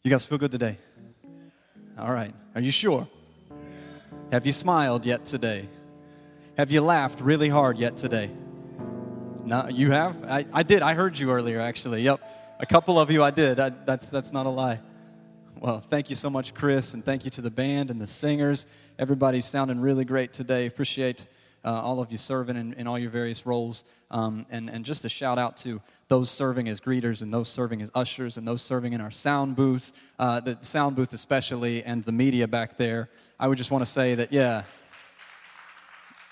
You guys feel good today? All right. Are you sure? Have you smiled yet today? Have you laughed really hard yet today? No, you have? I did. I heard you earlier, actually. Yep. A couple of you I did. That's not a lie. Well, thank you so much, Chris, and thank you to the band and the singers. Everybody's sounding really great today. Appreciate all of you serving in all your various roles. And just a shout out to those serving as greeters and those serving as ushers and those serving in our sound booth, the sound booth especially, and the media back there. I would just want to say that, yeah,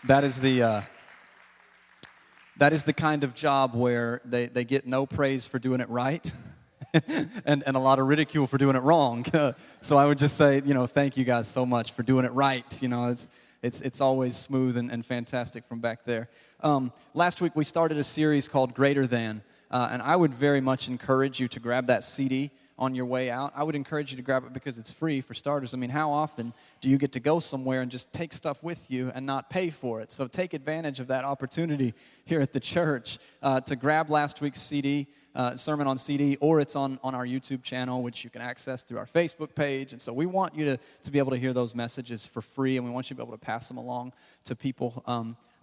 that is the kind of job where they get no praise for doing it right and a lot of ridicule for doing it wrong. So I would just say, thank you guys so much for doing it right. It's always smooth and fantastic from back there. Last week we started a series called Greater Than, and I would very much encourage you to grab that CD on your way out. I would encourage you to grab it because it's free for starters. I mean, how often do you get to go somewhere and just take stuff with you and not pay for it? So take advantage of that opportunity here at the church to grab last week's CD, sermon on CD, or it's on our YouTube channel, which you can access through our Facebook page. And so we want you to be able to hear those messages for free, and we want you to be able to pass them along to people.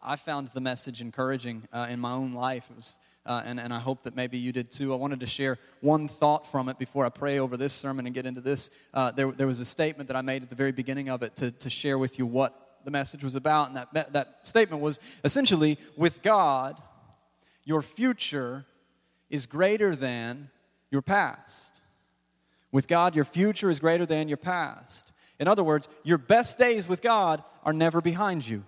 I found the message encouraging in my own life. It was and I hope that maybe you did too. I wanted to share one thought from it before I pray over this sermon and get into this. There was a statement that I made at the very beginning of it to share with you what the message was about. And that statement was essentially, with God, your future is greater than your past. With God, your future is greater than your past. In other words, your best days with God are never behind you.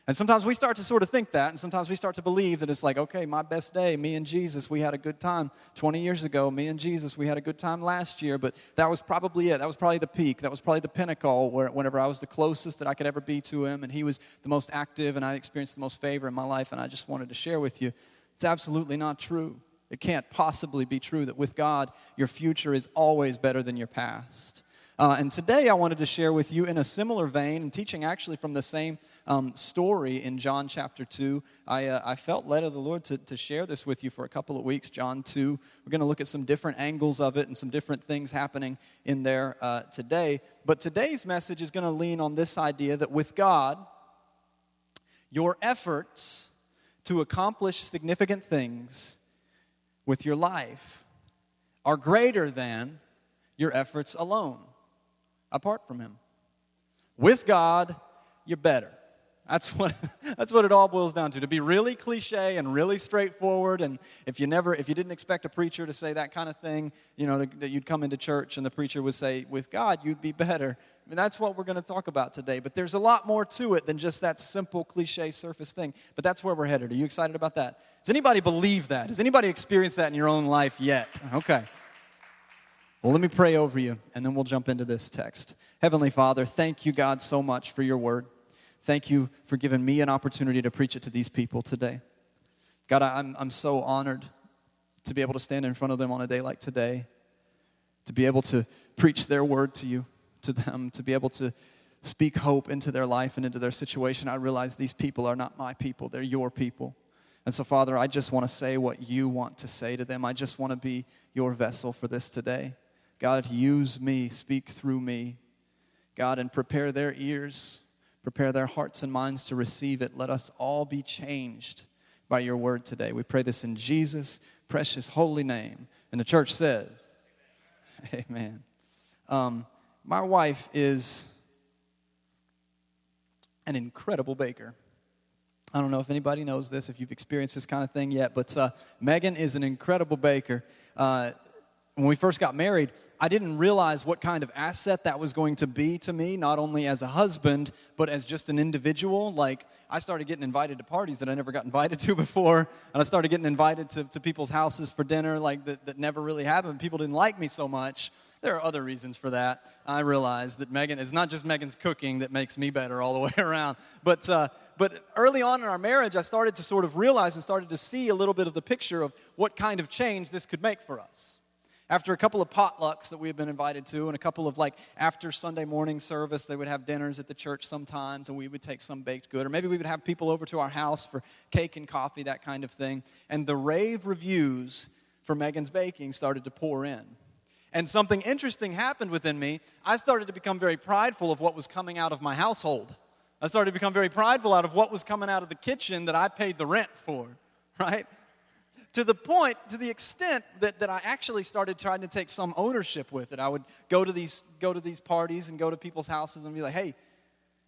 And sometimes we start to sort of think that, and sometimes we start to believe that it's like, okay, my best day, me and Jesus, we had a good time 20 years ago. Me and Jesus, we had a good time last year, but that was probably it. That was probably the peak. That was probably the pinnacle whenever I was the closest that I could ever be to him, and he was the most active, and I experienced the most favor in my life, and I just wanted to share with you. It's absolutely not true. It can't possibly be true that with God, your future is always better than your past. And today I wanted to share with you in a similar vein, and teaching actually from the same story in John chapter 2. I felt led of the Lord to share this with you for a couple of weeks, John 2. We're going to look at some different angles of it and some different things happening in there today. But today's message is going to lean on this idea that with God, your efforts to accomplish significant things with your life are greater than your efforts alone, apart from him. With God, you're better. That's what it all boils down to be really cliche and really straightforward. And if you didn't expect a preacher to say that kind of thing, that you'd come into church and the preacher would say, with God, you'd be better. I mean, that's what we're going to talk about today. But there's a lot more to it than just that simple cliche surface thing. But that's where we're headed. Are you excited about that? Does anybody believe that? Has anybody experienced that in your own life yet? Okay. Well, let me pray over you, and then we'll jump into this text. Heavenly Father, thank you, God, so much for your word. Thank you for giving me an opportunity to preach it to these people today. God, I'm so honored to be able to stand in front of them on a day like today, to be able to preach their word to them, to be able to speak hope into their life and into their situation. I realize these people are not my people, they're your people. And so, Father, I just want to say what you want to say to them. I just want to be your vessel for this today. God, use me, speak through me. God, and prepare their ears, prepare their hearts and minds to receive it. Let us all be changed by your word today. We pray this in Jesus' precious holy name. And the church said, amen. My wife is an incredible baker. I don't know if anybody knows this, if you've experienced this kind of thing yet, but Megan is an incredible baker. When we first got married, I didn't realize what kind of asset that was going to be to me, not only as a husband, but as just an individual. Like, I started getting invited to parties that I never got invited to before, and I started getting invited to people's houses for dinner like that never really happened. People didn't like me so much. There are other reasons for that. I realized that Megan, it's not just Megan's cooking that makes me better all the way around. But early on in our marriage, I started to sort of realize and started to see a little bit of the picture of what kind of change this could make for us. After a couple of potlucks that we had been invited to, and a couple of after Sunday morning service, they would have dinners at the church sometimes, and we would take some baked good. Or maybe we would have people over to our house for cake and coffee, that kind of thing. And the rave reviews for Megan's baking started to pour in. And something interesting happened within me. I started to become very prideful of what was coming out of my household. I started to become very prideful out of what was coming out of the kitchen that I paid the rent for, right? To the extent that I actually started trying to take some ownership with it. I would go to these parties and go to people's houses and be like, hey,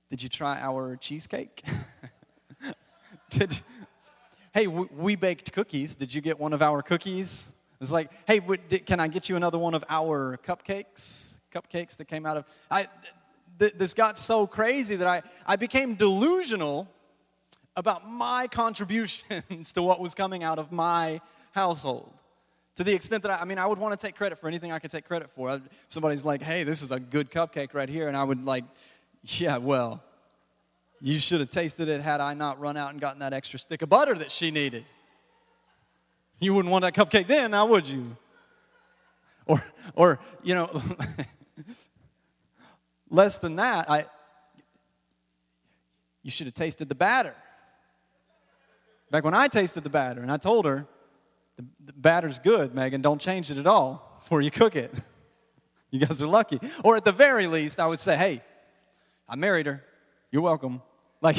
did you try our cheesecake? Hey, we baked cookies. Did you get one of our cookies? It's like, hey, can I get you another one of our cupcakes? Cupcakes that came out of... This got so crazy that I became delusional about my contributions to what was coming out of my household. To the extent that I would want to take credit for anything I could take credit for. Somebody's like, hey, this is a good cupcake right here. And I would like, yeah, well, you should have tasted it had I not run out and gotten that extra stick of butter that she needed. You wouldn't want that cupcake then, now would you? Or you know, less than that, you should have tasted the batter. Back when I tasted the batter, and I told her, the batter's good, Megan, don't change it at all before you cook it. You guys are lucky. Or at the very least, I would say, hey, I married her. You're welcome. Like,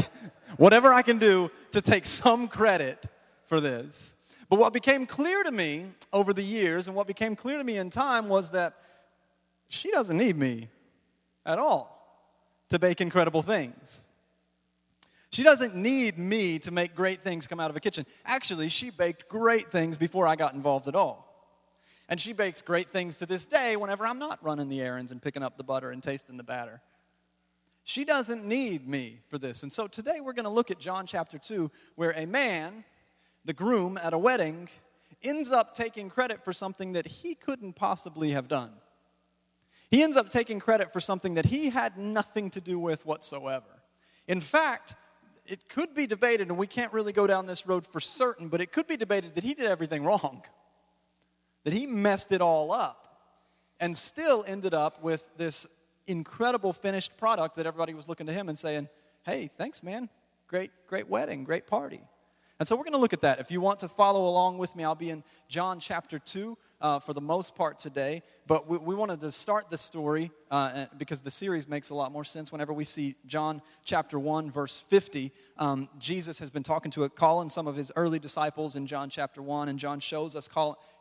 whatever I can do to take some credit for this. But what became clear to me over the years, and what became clear to me in time, was that she doesn't need me at all to bake incredible things. She doesn't need me to make great things come out of a kitchen. Actually, she baked great things before I got involved at all. And she bakes great things to this day whenever I'm not running the errands and picking up the butter and tasting the batter. She doesn't need me for this. And so today we're going to look at John chapter 2, where a man, the groom at a wedding, ends up taking credit for something that he couldn't possibly have done. He ends up taking credit for something that he had nothing to do with whatsoever. In fact, it could be debated, and we can't really go down this road for certain, but it could be debated that he did everything wrong, that he messed it all up, and still ended up with this incredible finished product that everybody was looking to him and saying, hey, thanks, man. Great wedding, great party. And so we're going to look at that. If you want to follow along with me, I'll be in John chapter 2 for the most part today. But we wanted to start the story because the series makes a lot more sense whenever we see John chapter 1, verse 50. Jesus has been calling some of his early disciples in John chapter 1, and John shows us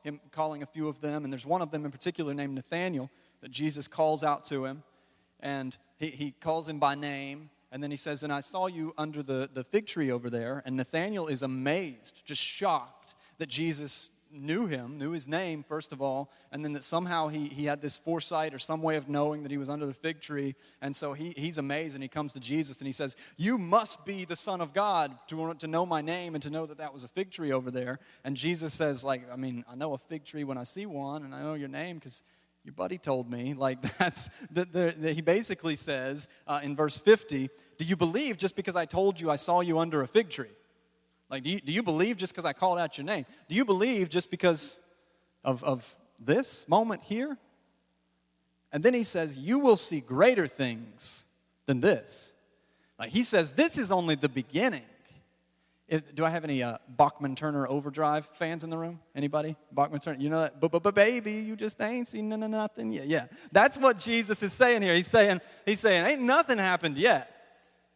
him calling a few of them. And there's one of them in particular named Nathanael that Jesus calls out to him. And he calls him by name. And then he says, and I saw you under the fig tree over there. And Nathanael is amazed, just shocked that Jesus knew his name, first of all. And then that somehow he had this foresight or some way of knowing that he was under the fig tree. And so he's amazed, and he comes to Jesus and he says, you must be the Son of God to know my name and to know that was a fig tree over there. And Jesus says, I know a fig tree when I see one, and I know your name because your buddy told me. He basically says in verse 50, do you believe just because I told you I saw you under a fig tree? Do you believe just because I called out your name? Do you believe just because of this moment here? And then he says, you will see greater things than this. He says, this is only the beginning. Do I have any Bachman Turner Overdrive fans in the room? Anybody? Bachman Turner, you know that? But baby, you just ain't seen nothing yet. Yeah, that's what Jesus is saying here. He's saying, ain't nothing happened yet.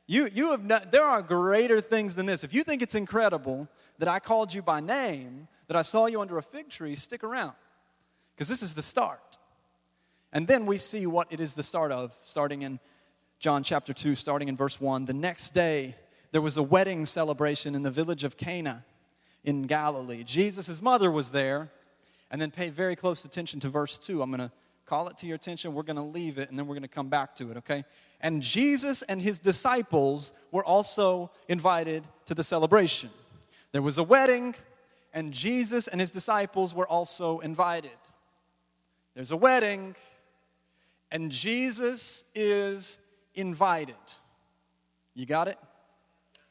You have not, there are greater things than this. If you think it's incredible that I called you by name, that I saw you under a fig tree, stick around, because this is the start. And then we see what it is the start of, starting in John chapter 2, starting in verse 1. The next day, there was a wedding celebration in the village of Cana in Galilee. Jesus' mother was there. And then pay very close attention to verse 2. I'm going to call it to your attention. We're going to leave it, and then we're going to come back to it, okay? And Jesus and his disciples were also invited to the celebration. There was a wedding, and Jesus and his disciples were also invited. There's a wedding, and Jesus is invited. You got it?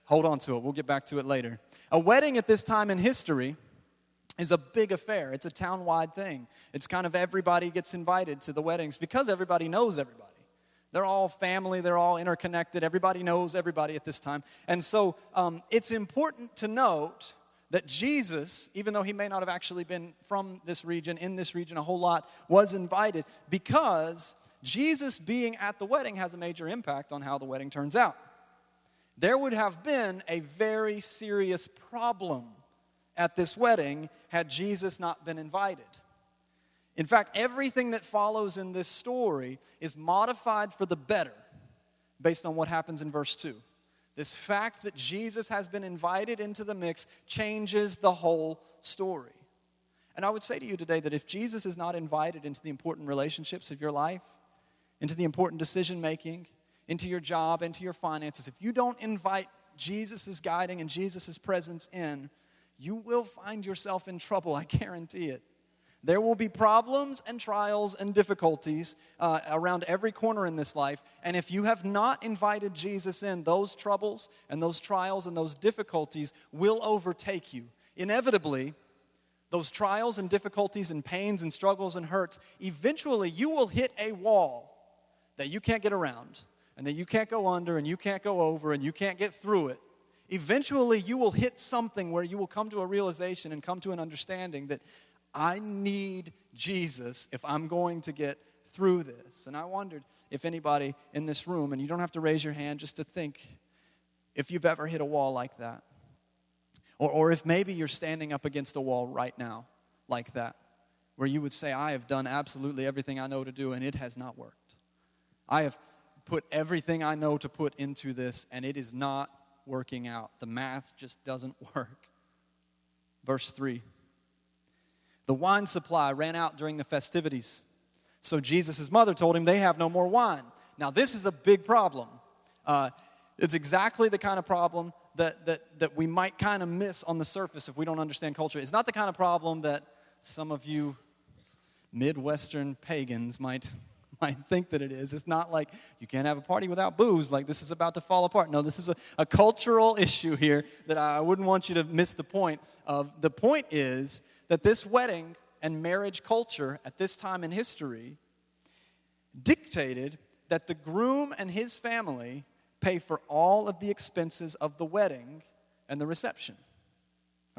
Hold on to it. We'll get back to it later. A wedding at this time in history is a big affair. It's a town-wide thing. It's kind of everybody gets invited to the weddings because everybody knows everybody. They're all family. They're all interconnected. Everybody knows everybody at this time. And so it's important to note that Jesus, even though he may not have actually been from this region, in this region a whole lot, was invited because Jesus being at the wedding has a major impact on how the wedding turns out. There would have been a very serious problem at this wedding had Jesus not been invited. In fact, everything that follows in this story is modified for the better based on what happens in verse 2. This fact that Jesus has been invited into the mix changes the whole story. And I would say to you today that if Jesus is not invited into the important relationships of your life, into the important decision making, into your job, into your finances, if you don't invite Jesus' guiding and Jesus' presence in, you will find yourself in trouble, I guarantee it. There will be problems and trials and difficulties around every corner in this life. And if you have not invited Jesus in, those troubles and those trials and those difficulties will overtake you. Inevitably, those trials and difficulties and pains and struggles and hurts, eventually you will hit a wall that you can't get around and that you can't go under and you can't go over and you can't get through it. Eventually you will hit something where you will come to a realization and come to an understanding that I need Jesus if I'm going to get through this. And I wondered if anybody in this room, and you don't have to raise your hand just to think if you've ever hit a wall like that. Or if maybe you're standing up against a wall right now like that, where you would say, I have done absolutely everything I know to do and it has not worked. I have put everything I know to put into this and it is not working out. The math just doesn't work. Verse 3. The wine supply ran out during the festivities. So Jesus' mother told him they have no more wine. Now this is a big problem. It's exactly the kind of problem that we might kind of miss on the surface if we don't understand culture. It's not the kind of problem that some of you Midwestern pagans might think that it is. It's not like you can't have a party without booze, like this is about to fall apart. No, this is a cultural issue here that I wouldn't want you to miss the point of. The point is that this wedding and marriage culture at this time in history dictated that the groom and his family pay for all of the expenses of the wedding and the reception.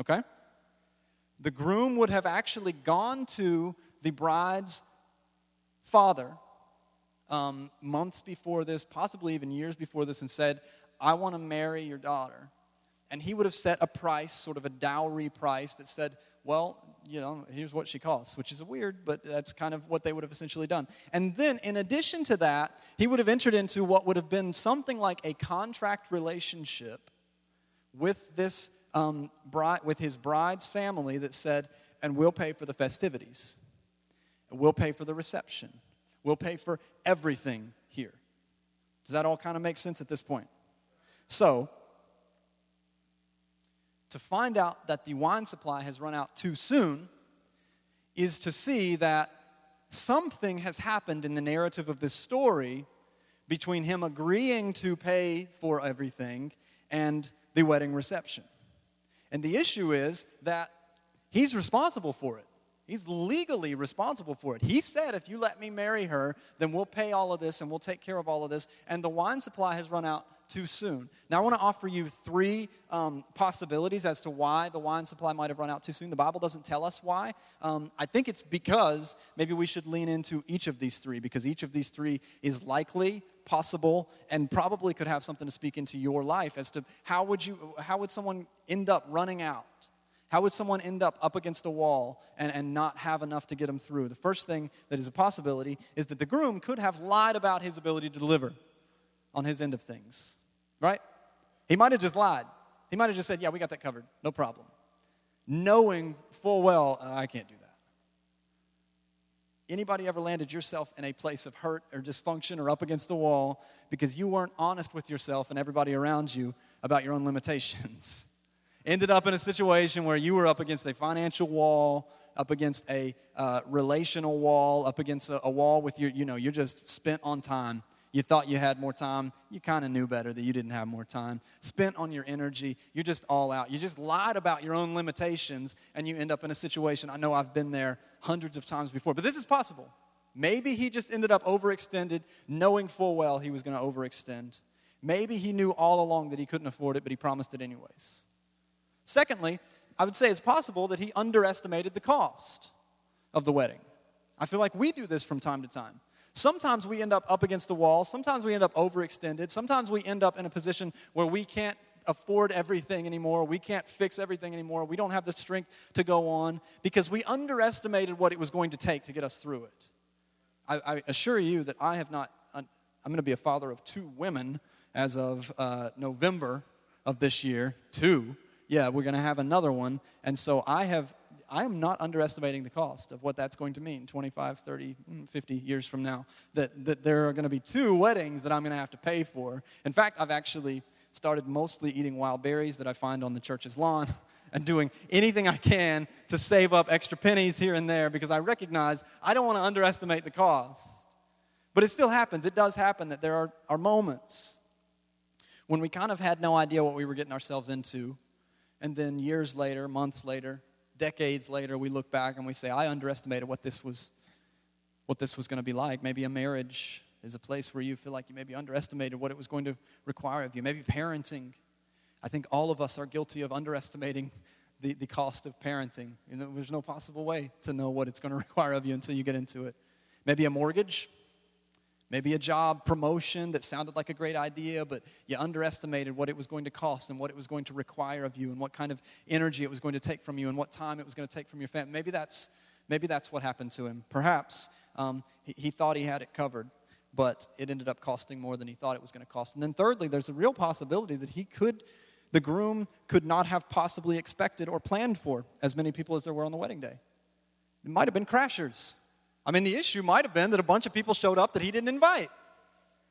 Okay? The groom would have actually gone to the bride's father months before this, possibly even years before this, and said, I want to marry your daughter. And he would have set a price, sort of a dowry price that said, well, here's what she costs, which is weird, but that's kind of what they would have essentially done. And then, in addition to that, he would have entered into what would have been something like a contract relationship with this with his bride's family that said, and we'll pay for the festivities, and we'll pay for the reception, we'll pay for everything here. Does that all kind of make sense at this point? So, to find out that the wine supply has run out too soon is to see that something has happened in the narrative of this story between him agreeing to pay for everything and the wedding reception. And the issue is that he's responsible for it. He's legally responsible for it. He said, if you let me marry her, then we'll pay all of this and we'll take care of all of this. And the wine supply has run out too soon. Now, I want to offer you three possibilities as to why the wine supply might have run out too soon. The Bible doesn't tell us why. I think it's because maybe we should lean into each of these three, because each of these three is likely, possible, and probably could have something to speak into your life as to how would someone end up running out? How would someone end up against a wall and not have enough to get them through? The first thing that is a possibility is that the groom could have lied about his ability to deliver on his end of things, right? He might have just lied. He might have just said, yeah, we got that covered, no problem. Knowing full well, I can't do that. Anybody ever landed yourself in a place of hurt or dysfunction or up against a wall because you weren't honest with yourself and everybody around you about your own limitations? Ended up in a situation where you were up against a financial wall, up against a relational wall, up against a wall with you're just spent on time. You thought you had more time. You kind of knew better that you didn't have more time. Spent on your energy. You're just all out. You just lied about your own limitations, and you end up in a situation. I know I've been there hundreds of times before, but this is possible. Maybe he just ended up overextended, knowing full well he was going to overextend. Maybe he knew all along that he couldn't afford it, but he promised it anyways. Secondly, I would say it's possible that he underestimated the cost of the wedding. I feel like we do this from time to time. Sometimes we end up against the wall. Sometimes we end up overextended. Sometimes we end up in a position where we can't afford everything anymore. We can't fix everything anymore. We don't have the strength to go on because we underestimated what it was going to take to get us through it. I assure you that I'm going to be a father of 2 women as of November of this year. 2. Yeah, we're going to have another one. And so I am not underestimating the cost of what that's going to mean 25, 30, 50 years from now, that there are going to be 2 weddings that I'm going to have to pay for. In fact, I've actually started mostly eating wild berries that I find on the church's lawn and doing anything I can to save up extra pennies here and there because I recognize I don't want to underestimate the cost. But it still happens. It does happen that there are moments when we kind of had no idea what we were getting ourselves into, and then years later, months later, decades later, we look back and we say, I underestimated what this was going to be like. Maybe a marriage is a place where you feel like you maybe underestimated what it was going to require of you. Maybe parenting. I think all of us are guilty of underestimating the cost of parenting. You know, there's no possible way to know what it's going to require of you until you get into it. Maybe a mortgage. Maybe a job promotion that sounded like a great idea, but you underestimated what it was going to cost and what it was going to require of you and what kind of energy it was going to take from you and what time it was going to take from your family. Maybe that's what happened to him. Perhaps he thought he had it covered, but it ended up costing more than he thought it was going to cost. And then thirdly, there's a real possibility that the groom could not have possibly expected or planned for as many people as there were on the wedding day. It might have been crashers. I mean, the issue might have been that a bunch of people showed up that he didn't invite.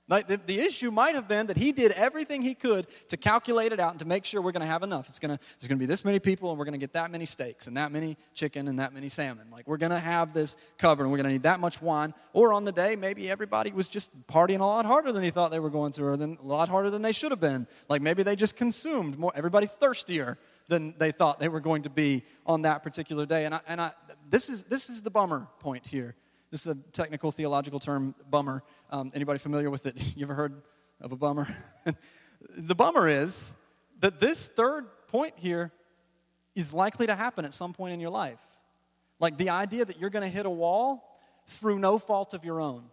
Like the issue might have been that he did everything he could to calculate it out and to make sure we're going to have enough. There's going to be this many people, and we're going to get that many steaks and that many chicken and that many salmon. Like, we're going to have this covered, and we're going to need that much wine. Or on the day, maybe everybody was just partying a lot harder than he thought they were going to, or a lot harder than they should have been. Like, maybe they just consumed more. Everybody's thirstier than they thought they were going to be on that particular day. This is the bummer point here. This is a technical theological term, bummer. Anybody familiar with it? You ever heard of a bummer? The bummer is that this third point here is likely to happen at some point in your life. Like the idea that you're going to hit a wall through no fault of your own.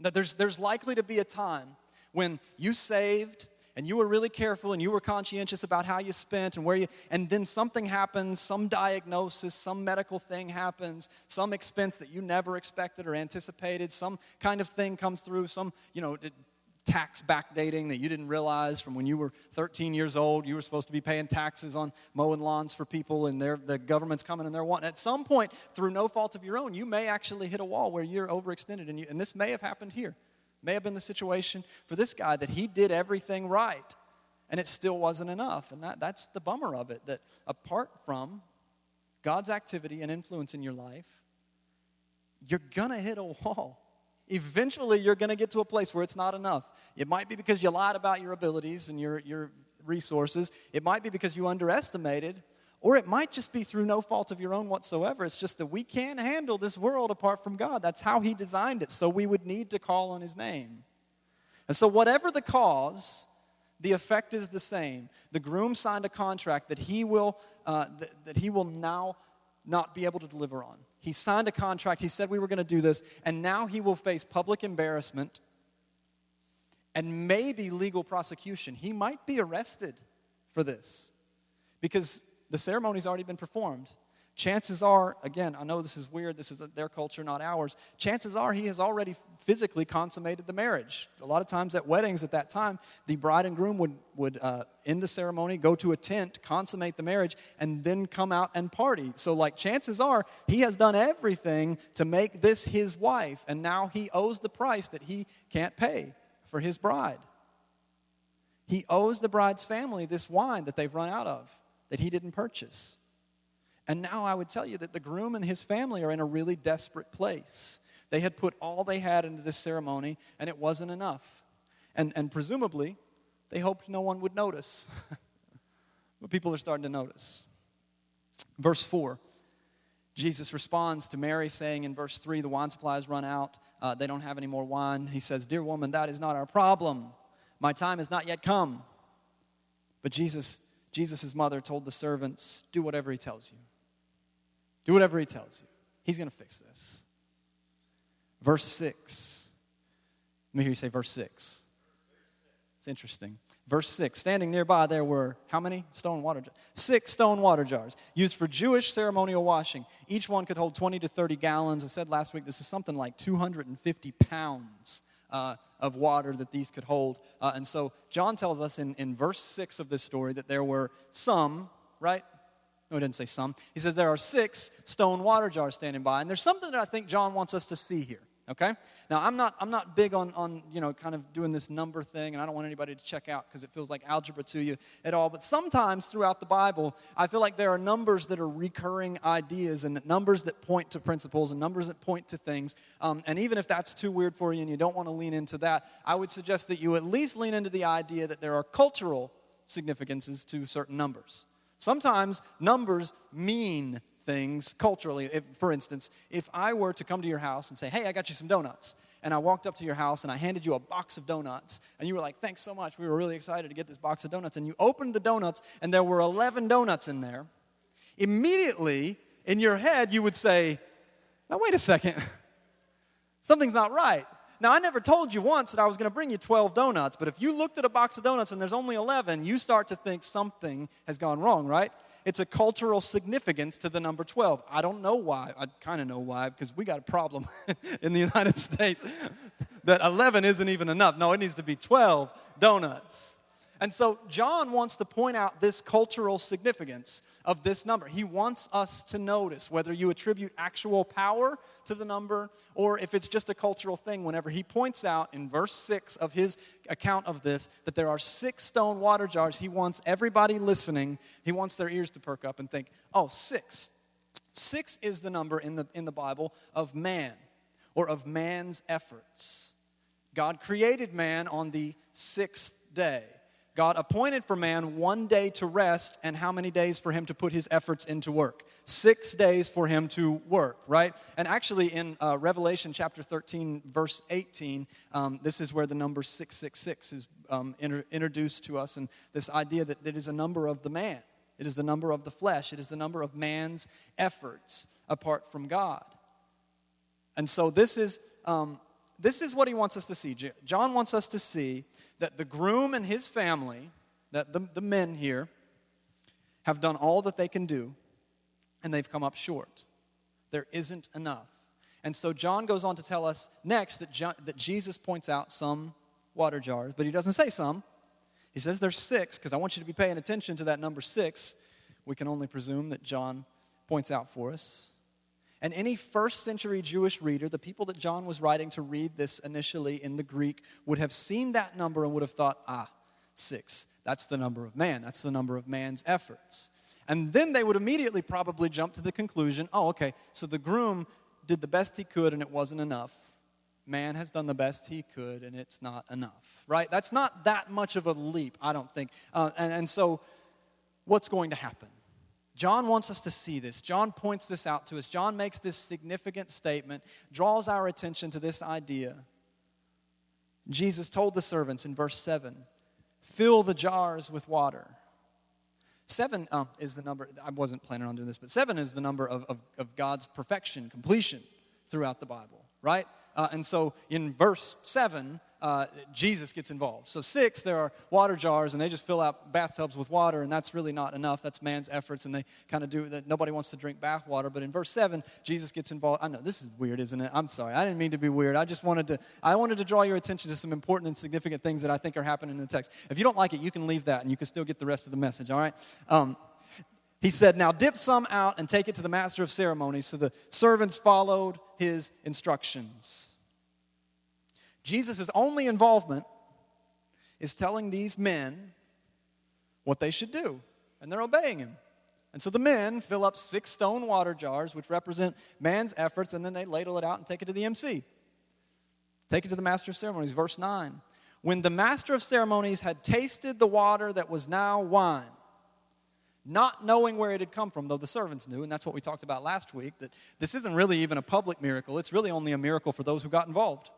That there's likely to be a time when you saved and you were really careful and you were conscientious about how you spent and then something happens, some diagnosis, some medical thing happens, some expense that you never expected or anticipated, some kind of thing comes through, some, tax backdating that you didn't realize from when you were 13 years old. You were supposed to be paying taxes on mowing lawns for people, and the government's coming and they're wanting. At some point, through no fault of your own, you may actually hit a wall where you're overextended, and this may have happened here. May have been the situation for this guy that he did everything right, and it still wasn't enough. And that's the bummer of it, that apart from God's activity and influence in your life, you're going to hit a wall. Eventually, you're going to get to a place where it's not enough. It might be because you lied about your abilities and your resources. It might be because you underestimated, or it might just be through no fault of your own whatsoever. It's just that we can't handle this world apart from God. That's how he designed it, so we would need to call on his name. And so whatever the cause, the effect is the same. The groom signed a contract that he will now not be able to deliver on. He signed a contract. He said we were going to do this, and now he will face public embarrassment and maybe legal prosecution. He might be arrested for this because the ceremony's already been performed. Chances are, again, I know this is weird, this is their culture, not ours. Chances are he has already physically consummated the marriage. A lot of times at weddings at that time, the bride and groom would end the ceremony, go to a tent, consummate the marriage, and then come out and party. So chances are he has done everything to make this his wife, and now he owes the price that he can't pay for his bride. He owes the bride's family this wine that they've run out of, that he didn't purchase. And now I would tell you that the groom and his family are in a really desperate place. They had put all they had into this ceremony, and it wasn't enough. And presumably, they hoped no one would notice. But people are starting to notice. Verse 4, Jesus responds to Mary saying in verse 3, the wine supply has run out. They don't have any more wine. He says, "Dear woman, that is not our problem. My time has not yet come." But Jesus Jesus' mother told the servants, do whatever he tells you. Do whatever he tells you. He's going to fix this. Verse 6. Let me hear you say verse 6. It's interesting. Verse 6, standing nearby there were, how many? 6 stone water jars used for Jewish ceremonial washing. Each one could hold 20 to 30 gallons. I said last week this is something like 250 pounds of water that these could hold. And so John tells us in verse 6 of this story that there were some, right? No, he didn't say some. He says there are 6 stone water jars standing by. And there's something that I think John wants us to see here. Okay? Now, I'm not big on kind of doing this number thing, and I don't want anybody to check out because it feels like algebra to you at all. But sometimes throughout the Bible, I feel like there are numbers that are recurring ideas and numbers that point to principles and numbers that point to things. And even if that's too weird for you and you don't want to lean into that, I would suggest that you at least lean into the idea that there are cultural significances to certain numbers. Sometimes numbers mean things culturally. For instance, if I were to come to your house and say, hey, I got you some donuts, and I walked up to your house and I handed you a box of donuts, and you were like, thanks so much, we were really excited to get this box of donuts, and you opened the donuts and there were 11 donuts in there, immediately in your head you would say, now wait a second, something's not right. Now, I never told you once that I was going to bring you 12 donuts, but if you looked at a box of donuts and there's only 11, you start to think something has gone wrong, right? It's a cultural significance to the number 12. I don't know why. I kind of know why, because we got a problem in the United States that 11 isn't even enough. No, it needs to be 12 donuts. And so John wants to point out this cultural significance of this number. He wants us to notice whether you attribute actual power to the number or if it's just a cultural thing. Whenever he points out in verse 6 of his account of this that there are 6 stone water jars, he wants everybody listening, he wants their ears to perk up and think, oh, 6. 6 is the number in the Bible of man or of man's efforts. God created man on the 6th day. God appointed for man 1 day to rest and how many days for him to put his efforts into work? 6 days for him to work, right? And actually in Revelation chapter 13, verse 18, this is where the number 666 is introduced to us, and this idea that it is a number of the man. It is the number of the flesh. It is the number of man's efforts apart from God. And so this is what he wants us to see. John wants us to see that the groom and his family, that the men here, have done all that they can do, and they've come up short. There isn't enough. And so John goes on to tell us next that Jesus points out some water jars, but he doesn't say some. He says there's 6, because I want you to be paying attention to that number 6. We can only presume that John points out for us. And any first century Jewish reader, the people that John was writing to read this initially in the Greek, would have seen that number and would have thought, 6. That's the number of man. That's the number of man's efforts. And then they would immediately probably jump to the conclusion, okay, so the groom did the best he could and it wasn't enough. Man has done the best he could and it's not enough, right? That's not that much of a leap, I don't think. And so what's going to happen? John wants us to see this. John points this out to us. John makes this significant statement, draws our attention to this idea. Jesus told the servants in verse 7, fill the jars with water. 7 is the number, I wasn't planning on doing this, but 7 is the number of God's perfection, completion throughout the Bible, right? And so in verse 7, Jesus gets involved. So 6, there are water jars, and they just fill out bathtubs with water, and that's really not enough. That's man's efforts, and they kind of do that. Nobody wants to drink bath water. But in verse 7, Jesus gets involved. I know, this is weird, isn't it? I'm sorry. I didn't mean to be weird. I wanted to draw your attention to some important and significant things that I think are happening in the text. If you don't like it, you can leave that, and you can still get the rest of the message, all right? He said, now dip some out and take it to the master of ceremonies. So the servants followed his instructions. Jesus' only involvement is telling these men what they should do, and they're obeying him. And so the men fill up 6 stone water jars, which represent man's efforts, and then they ladle it out and take it to the MC. Take it to the master of ceremonies, verse 9. When the master of ceremonies had tasted the water that was now wine, not knowing where it had come from, though the servants knew, and that's what we talked about last week, that this isn't really even a public miracle. It's really only a miracle for those who got involved.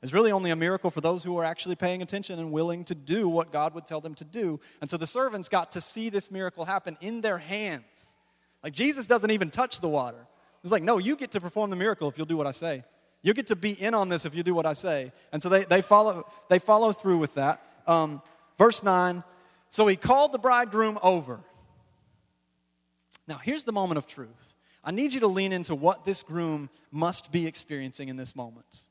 It's really only a miracle for those who are actually paying attention and willing to do what God would tell them to do. And so the servants got to see this miracle happen in their hands. Like Jesus doesn't even touch the water. It's like, no, you get to perform the miracle if you'll do what I say. You get to be in on this if you do what I say. And so they follow through with that. Verse 9, so he called the bridegroom over. Now here's the moment of truth. I need you to lean into what this groom must be experiencing in this moment.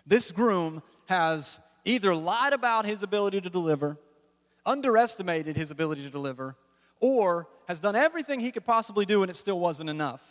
This groom has either lied about his ability to deliver, underestimated his ability to deliver, or has done everything he could possibly do and it still wasn't enough.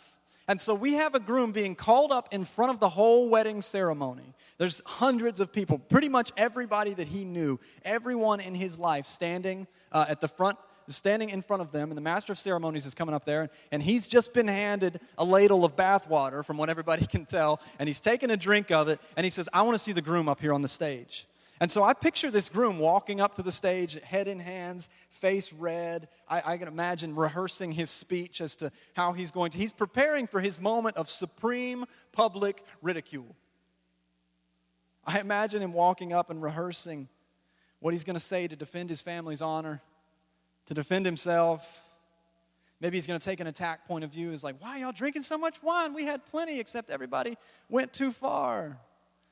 And so we have a groom being called up in front of the whole wedding ceremony. There's hundreds of people, pretty much everybody that he knew, everyone in his life standing at the front, standing in front of them, and the master of ceremonies is coming up there, and he's just been handed a ladle of bath water from what everybody can tell, and he's taken a drink of it, and he says, I want to see the groom up here on the stage. And so I picture this groom walking up to the stage, head in hands, face red. I can imagine rehearsing his speech as to how he's preparing for his moment of supreme public ridicule. I imagine him walking up and rehearsing what he's going to say to defend his family's honor, to defend himself. Maybe he's going to take an attack point of view. He's like, why are y'all drinking so much wine? We had plenty, except everybody went too far.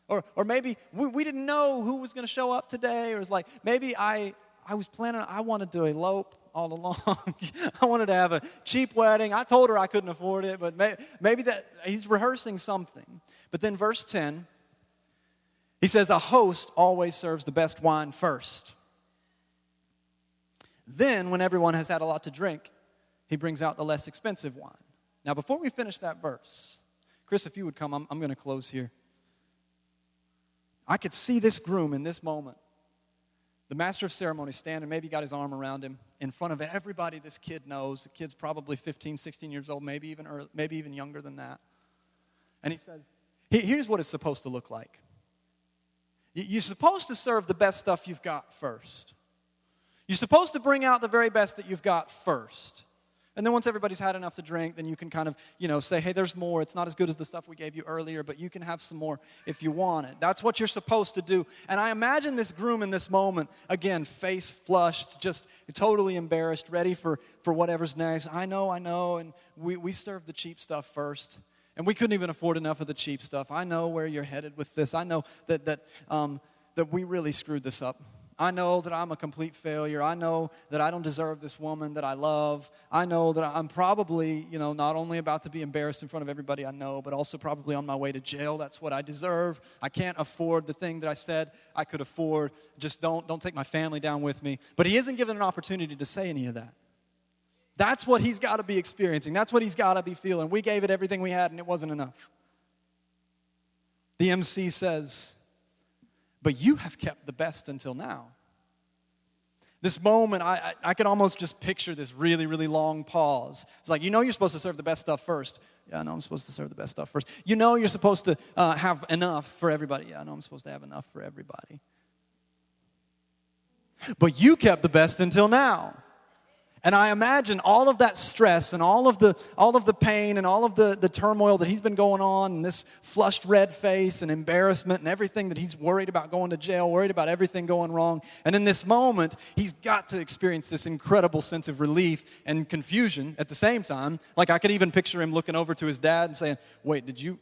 Or maybe we didn't know who was going to show up today. Or it's like, maybe I wanted to elope all along. I wanted to have a cheap wedding. I told her I couldn't afford it, but maybe that he's rehearsing something. But then verse 10, he says, a host always serves the best wine first. Then, when everyone has had a lot to drink, he brings out the less expensive wine. Now, before we finish that verse, Chris, if you would come, I'm going to close here. I could see this groom in this moment. The master of ceremonies standing, maybe got his arm around him in front of everybody this kid knows. The kid's probably 15, 16 years old, maybe even younger than that. And he says, here's what it's supposed to look like. You're supposed to serve the best stuff you've got first. You're supposed to bring out the very best that you've got first. And then once everybody's had enough to drink, then you can kind of, say, hey, there's more. It's not as good as the stuff we gave you earlier, but you can have some more if you want it. That's what you're supposed to do. And I imagine this groom in this moment, again, face flushed, just totally embarrassed, ready for whatever's next. I know, and we serve the cheap stuff first. And we couldn't even afford enough of the cheap stuff. I know where you're headed with this. I know that we really screwed this up. I know that I'm a complete failure. I know that I don't deserve this woman that I love. I know that I'm probably, not only about to be embarrassed in front of everybody I know, but also probably on my way to jail. That's what I deserve. I can't afford the thing that I said I could afford. Just don't take my family down with me. But he isn't given an opportunity to say any of that. That's what he's got to be experiencing. That's what he's got to be feeling. We gave it everything we had, and it wasn't enough. The MC says, but you have kept the best until now. This moment, I can almost just picture this really, really long pause. It's like, you're supposed to serve the best stuff first. Yeah, I know I'm supposed to serve the best stuff first. You're supposed to have enough for everybody. Yeah, I know I'm supposed to have enough for everybody. But you kept the best until now. And I imagine all of that stress and all of the pain and all of the turmoil that he's been going on, and this flushed red face and embarrassment and everything that he's worried about going to jail, worried about everything going wrong. And in this moment, he's got to experience this incredible sense of relief and confusion at the same time. Like I could even picture him looking over to his dad and saying, wait, did you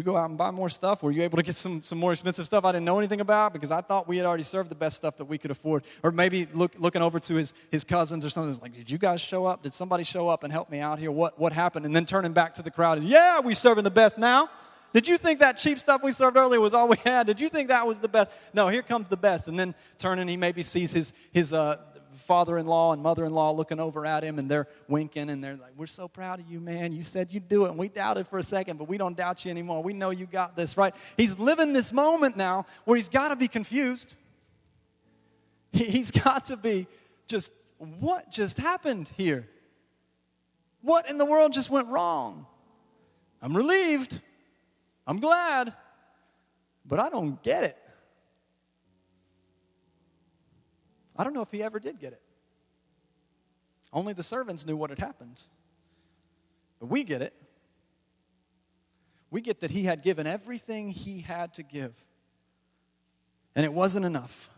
go out and buy more stuff? Were you able to get some more expensive stuff I didn't know anything about? Because I thought we had already served the best stuff that we could afford. Or maybe looking over to his cousins or something. It's like, did you guys show up? Did somebody show up and help me out here? What happened? And then turning back to the crowd. Yeah, we serving the best now. Did you think that cheap stuff we served earlier was all we had? Did you think that was the best? No, here comes the best. And then turning, he maybe sees his father-in-law and mother-in-law looking over at him, and they're winking, and they're like, we're so proud of you, man. You said you'd do it, and we doubted for a second, but we don't doubt you anymore. We know you got this, right? He's living this moment now where he's got to be confused. He's got to be just, what just happened here? What in the world just went wrong? I'm relieved. I'm glad, but I don't get it. I don't know if he ever did get it. Only the servants knew what had happened. But we get it. We get that he had given everything he had to give. And it wasn't enough.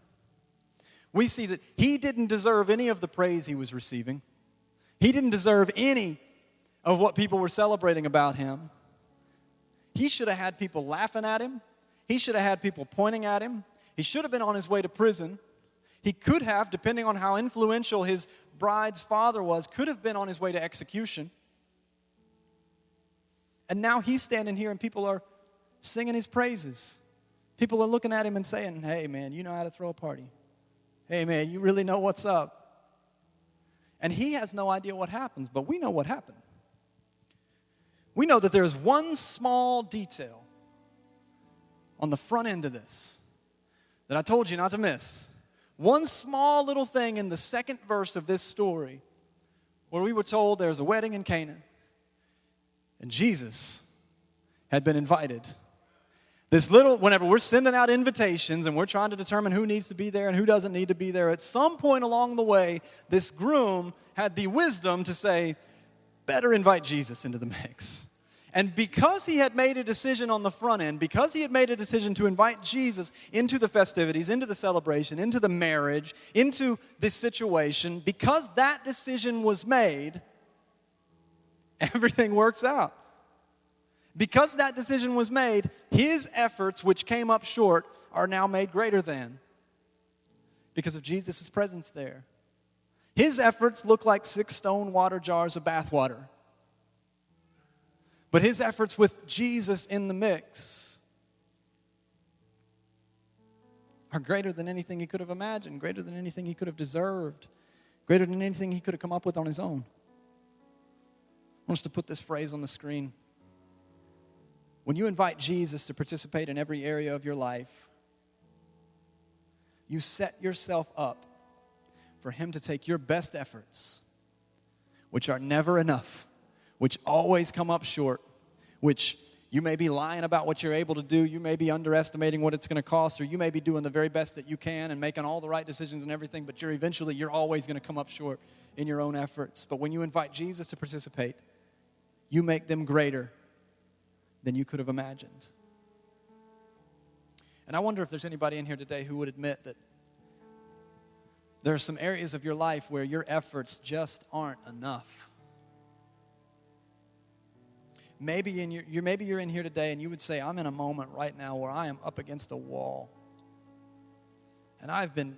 We see that he didn't deserve any of the praise he was receiving. He didn't deserve any of what people were celebrating about him. He should have had people laughing at him. He should have had people pointing at him. He should have been on his way to prison. He could have, depending on how influential his bride's father was, could have been on his way to execution. And now he's standing here and people are singing his praises. People are looking at him and saying, hey man, you know how to throw a party. Hey man, you really know what's up. And he has no idea what happens, but we know what happened. We know that there's one small detail on the front end of this that I told you not to miss. One small little thing in the second verse of this story where we were told there's a wedding in Canaan and Jesus had been invited. Whenever we're sending out invitations and we're trying to determine who needs to be there and who doesn't need to be there, at some point along the way, this groom had the wisdom to say, better invite Jesus into the mix. And because he had made a decision on the front end, because he had made a decision to invite Jesus into the festivities, into the celebration, into the marriage, into this situation, because that decision was made, everything works out. Because that decision was made, his efforts, which came up short, are now made greater than. Because of Jesus' presence there. His efforts look like 6 stone water jars of bath water. But his efforts with Jesus in the mix are greater than anything he could have imagined, greater than anything he could have deserved, greater than anything he could have come up with on his own. I want us to put this phrase on the screen. When you invite Jesus to participate in every area of your life, you set yourself up for him to take your best efforts, which are never enough, which always come up short, which you may be lying about what you're able to do, you may be underestimating what it's going to cost, or you may be doing the very best that you can and making all the right decisions and everything, but you're always going to come up short in your own efforts. But when you invite Jesus to participate, you make them greater than you could have imagined. And I wonder if there's anybody in here today who would admit that there are some areas of your life where your efforts just aren't enough. Maybe you're in here today and you would say, I'm in a moment right now where I am up against a wall. And I've been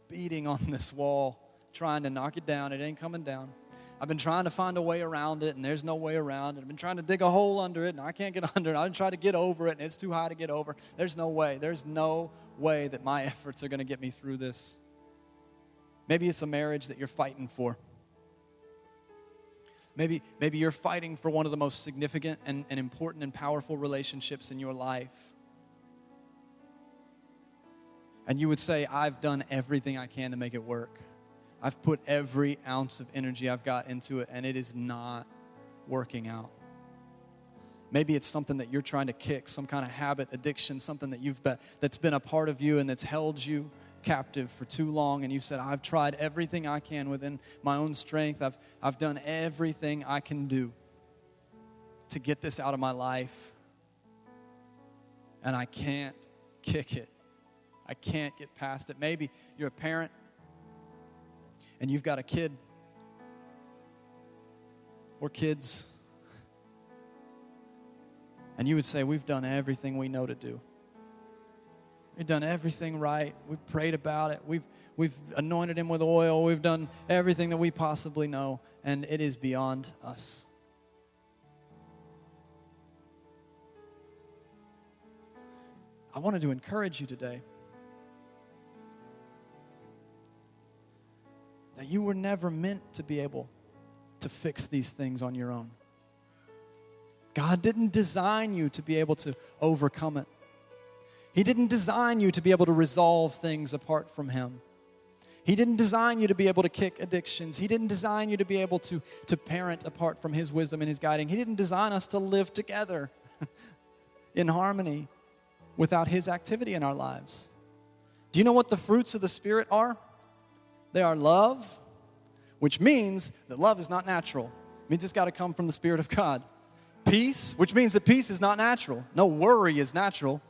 beating on this wall, trying to knock it down. It ain't coming down. I've been trying to find a way around it, and there's no way around it. I've been trying to dig a hole under it, and I can't get under it. I've been trying to get over it, and it's too high to get over. There's no way. There's no way that my efforts are going to get me through this. Maybe it's a marriage that you're fighting for. Maybe you're fighting for one of the most significant and important and powerful relationships in your life. And you would say, I've done everything I can to make it work. I've put every ounce of energy I've got into it, and it is not working out. Maybe it's something that you're trying to kick, some kind of habit, addiction, something that's been a part of you and that's held you captive for too long, and you said, I've tried everything I can within my own strength. I've done everything I can do to get this out of my life, and I can't kick it. I can't get past it. Maybe you're a parent and you've got a kid or kids, and you would say, we've done everything we know to do. We've done everything right. We've prayed about it. We've anointed him with oil. We've done everything that we possibly know, and it is beyond us. I wanted to encourage you today that you were never meant to be able to fix these things on your own. God didn't design you to be able to overcome it. He didn't design you to be able to resolve things apart from him. He didn't design you to be able to kick addictions. He didn't design you to be able to parent apart from his wisdom and his guiding. He didn't design us to live together in harmony without his activity in our lives. Do you know what the fruits of the Spirit are? They are love, which means that love is not natural. It means it's got to come from the Spirit of God. Peace, which means that peace is not natural. No worry is natural.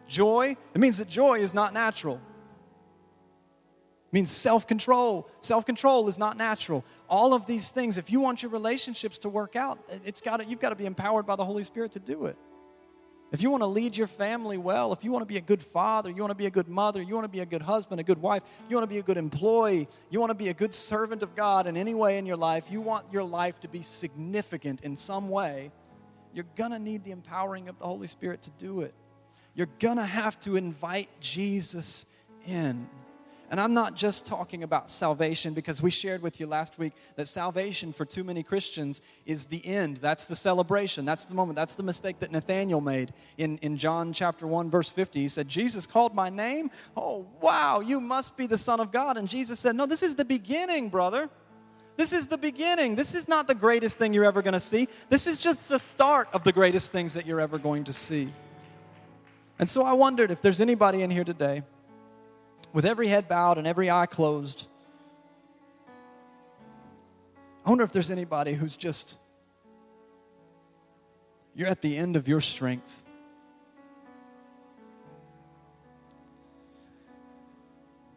Joy, it means that joy is not natural. It means self-control. Self-control is not natural. All of these things, if you want your relationships to work out, you've got to be empowered by the Holy Spirit to do it. If you want to lead your family well, if you want to be a good father, you want to be a good mother, you want to be a good husband, a good wife, you want to be a good employee, you want to be a good servant of God in any way in your life, you want your life to be significant in some way, you're going to need the empowering of the Holy Spirit to do it. You're going to have to invite Jesus in. And I'm not just talking about salvation, because we shared with you last week that salvation for too many Christians is the end. That's the celebration. That's the moment. That's the mistake that Nathanael made in John chapter 1, verse 50. He said, Jesus called my name? Oh, wow, you must be the Son of God. And Jesus said, no, this is the beginning, brother. This is the beginning. This is not the greatest thing you're ever going to see. This is just the start of the greatest things that you're ever going to see. And so I wondered if there's anybody in here today, with every head bowed and every eye closed, I wonder if there's anybody who's just, you're at the end of your strength.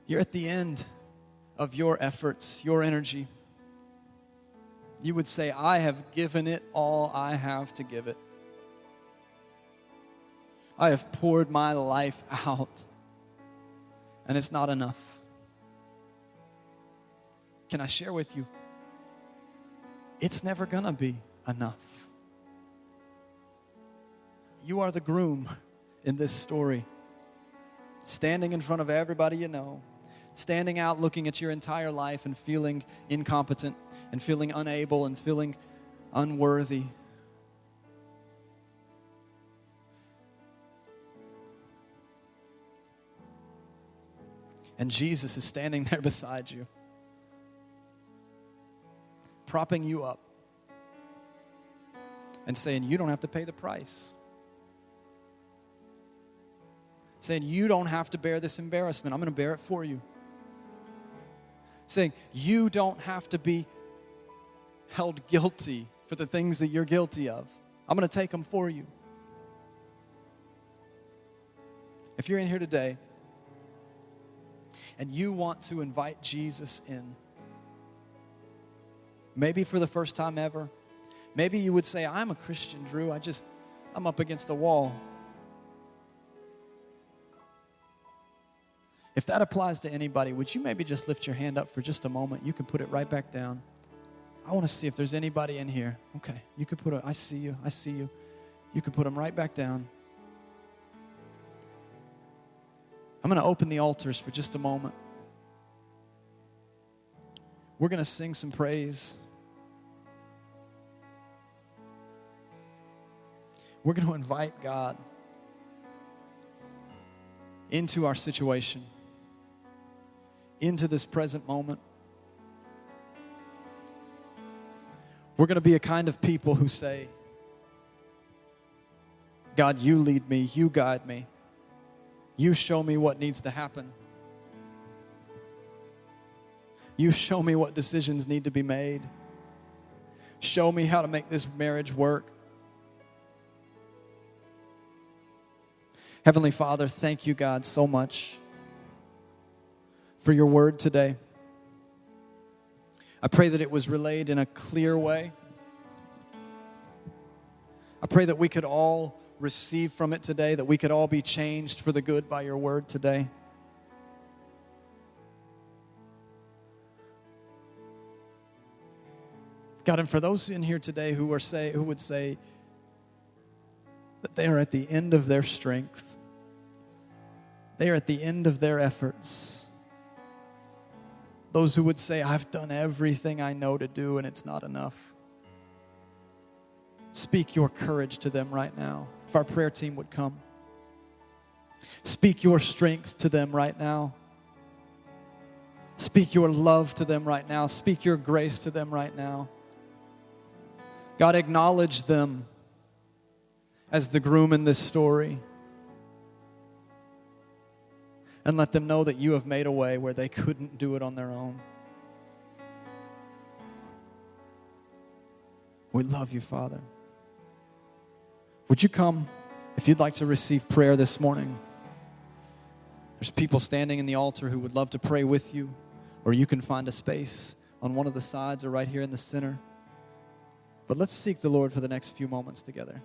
You're at the end of your efforts, your energy. You would say, I have given it all I have to give it. I have poured my life out, and it's not enough. Can I share with you? It's never going to be enough. You are the groom in this story, standing in front of everybody you know, standing out looking at your entire life and feeling incompetent and feeling unable and feeling unworthy. And Jesus is standing there beside you, propping you up and saying, you don't have to pay the price. Saying, you don't have to bear this embarrassment. I'm going to bear it for you. Saying, you don't have to be held guilty for the things that you're guilty of. I'm going to take them for you. If you're in here today and you want to invite Jesus in, maybe for the first time ever, maybe you would say, I'm a Christian, Drew. I'm up against the wall. If that applies to anybody, would you maybe just lift your hand up for just a moment? You can put it right back down. I want to see if there's anybody in here. Okay, you could put it, I see you. You can put them right back down. I'm going to open the altars for just a moment. We're going to sing some praise. We're going to invite God into our situation, into this present moment. We're going to be a kind of people who say, God, you lead me, you guide me. You show me what needs to happen. You show me what decisions need to be made. Show me how to make this marriage work. Heavenly Father, thank you, God, so much for your word today. I pray that it was relayed in a clear way. I pray that we could all receive from it today, that we could all be changed for the good by your word today. God, and for those in here today who would say that they are at the end of their strength, they are at the end of their efforts. Those who would say, I've done everything I know to do and it's not enough. Speak your courage to them right now. If our prayer team would come. Speak your strength to them right now. Speak your love to them right now. Speak your grace to them right now. God, acknowledge them as the groom in this story. And let them know that you have made a way where they couldn't do it on their own. We love you, Father. Would you come if you'd like to receive prayer this morning? There's people standing in the altar who would love to pray with you, or you can find a space on one of the sides or right here in the center. But let's seek the Lord for the next few moments together.